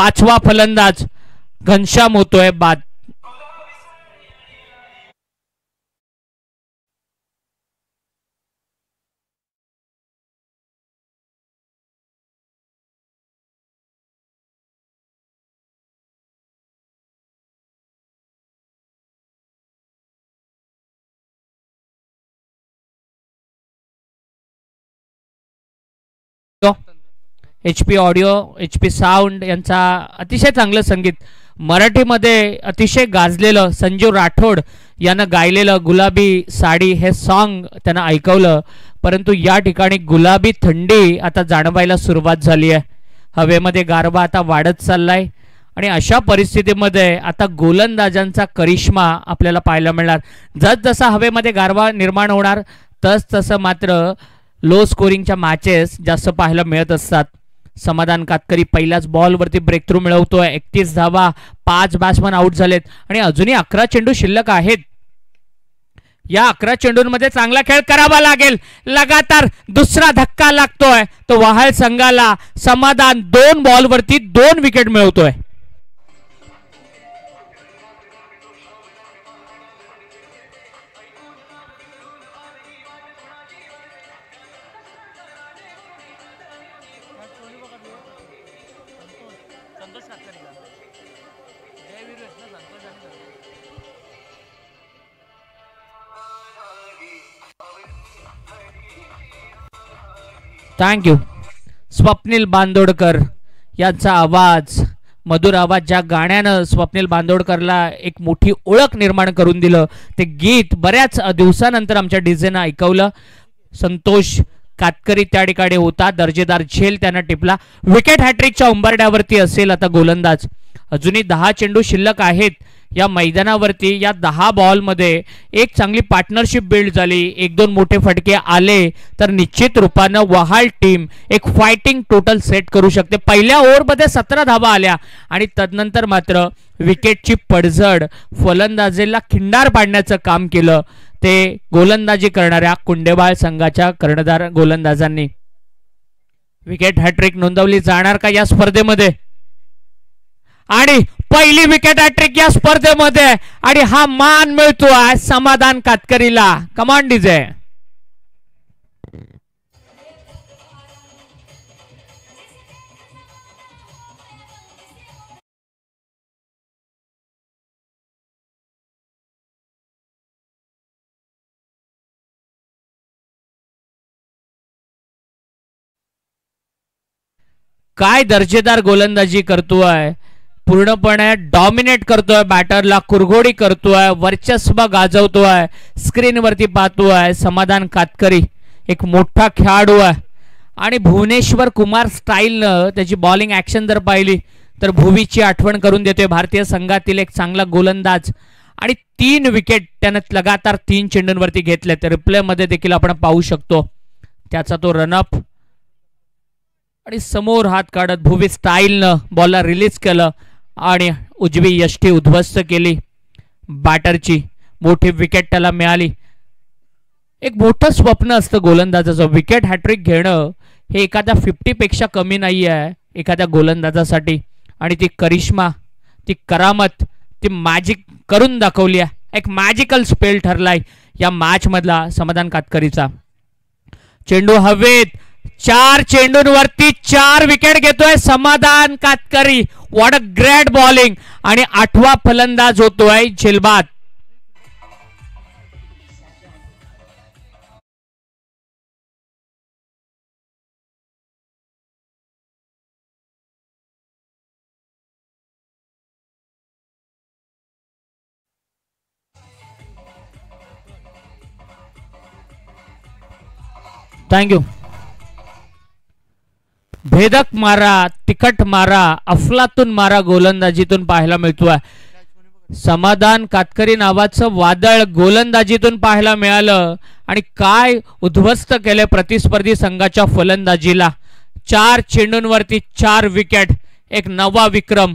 पाचवा फलंदाज घनश्याम होतोय बाद. HP ऑडिओ, HP साऊंड यांचा अतिशय चांगलं संगीत, मराठीमध्ये अतिशय गाजलेलं संजीव राठोड यानं गायलेलं गुलाबी साडी हे सॉन्ग त्यांना ऐकवलं. परंतु या ठिकाणी गुलाबी थंडी आता जाणवायला सुरुवात झाली आहे. हवेमध्ये गारवा आता वाढत चाललाय आणि अशा परिस्थितीमध्ये आता गोलंदाजांचा करिश्मा आपल्याला पाहायला मिळणार. जसजसा हवेमध्ये गारवा निर्माण होणार तसतसं मात्र लो स्कोरिंगच्या मॅचेस जास्त पाहायला मिळत असतात. समाधान कातकरी पहिल्याच बॉलवरती ब्रेक थ्रू मिळवतोय. 31 धावा, 5 बॅट्समन आउट झालेत आणि अजूनही 11 चेंडू शिल्लक आहेत. या 11 चेंडूंमध्ये चांगला खेळ करावा लागेल. लगातार दुसरा धक्का लागतोय तो वहाळ संघाला. समाधान 2 बॉलवरती 2 विकेट मिळवतोय. थँक्यू. स्वप्नील बांदोडकर यांचा आवाज, मधुर आवाज, ज्या गाण्यानं स्वप्नील बांदोडकरला एक मोठी ओळख निर्माण करून दिलं ते गीत बऱ्याच दिवसानंतर आमच्या डीजेनं ऐकवलं. संतोष कातकरी त्या ठिकाणी होता. दर्जेदार झेल त्यानं टिपला. विकेट हॅट्रिकच्या उंबरड्यावरती असेल आता गोलंदाज. अजूनही 10 चेंडू शिल्लक आहेत या मैदानावरती. या 10 बॉलमध्ये एक चांगली पार्टनरशिप बिल्ड झाली, 1-2 मोठे फटके आले तर निश्चित रूपानं वहाळ टीम एक फायटिंग टोटल सेट करू शकते. पहिल्या ओव्हरमध्ये 17 धावा आल्या आणि तदनंतर मात्र विकेटची पडझड फलंदाजीला खिंडार पाडण्याचं काम केलं ते गोलंदाजी करणाऱ्या कुंडेबाळ संघाच्या कर्णधार गोलंदाजांनी. विकेट हॅट्रिक नोंदवली जाणार का या स्पर्धेमध्ये? आणि पहिली विकेट हॅट्रिक या स्पर्धेमध्ये आणि हा मान मिळतोय समाधान कातकरीला. कमान डीजे. काय दर्जेदार गोलंदाजी करतोय, पूर्णपणे डॉमिनेट करतोय, बॅटरला कुरघोडी करतोय, वर्चस्व गाजवतोय. स्क्रीनवरती पाहतोय समाधान कातकरी एक मोठा खेळाडू आहे आणि भुवनेश्वर कुमार स्टाईलनं त्याची बॉलिंग ॲक्शन जर पाहिली तर भुवीची आठवण करून देतोय. भारतीय संघातील एक चांगला गोलंदाज आणि 3 विकेट त्यानं लगातार 3 चेंडूंवरती घेतले. तर रिप्लेमध्ये देखील आपण पाहू शकतो त्याचा तो रनअप आणि समोर हात काढत भुवी स्टाईलनं बॉलला रिलीज केलं आणि उजवी यष्टी उद्ध्वस्त केली. बॅटरची मोठी विकेट त्याला मिळाली. एक मोठं स्वप्न असतं गोलंदाजाचं. विकेट हॅट्रिक घेणं हे एखाद्या 50 पेक्षा कमी नाही आहे एखाद्या गोलंदाजासाठी. आणि ती करिश्मा, ती करामत, ती मॅजिक करून दाखवली आहे. एक मॅजिकल स्पेल ठरलाय या मॅच मधला समाधान कातकरीचा. चेंडू हवेत, 4 चेंडूंवरती 4 विकेट घेतोय Samadhan Katkari. What a great bowling. आणि 8वा फलंदाज होतोय झेलबाद. थँक्यू. भेदक मारा, तिखट मारा, अफलातून मारा गोलंदाजीतून पाहायला मिळतोय. समाधान कातकरी नावाचं वादळ गोलंदाजीतून पाहायला मिळालं आणि काय उद्ध्वस्त केले प्रतिस्पर्धी संघाच्या फलंदाजीला. 4 चेंडूंवरती 4 विकेट, एक नवा विक्रम.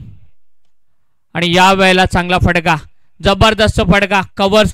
आणि या वेळेला चांगला फटका, जबरदस्त फटका, कव्हर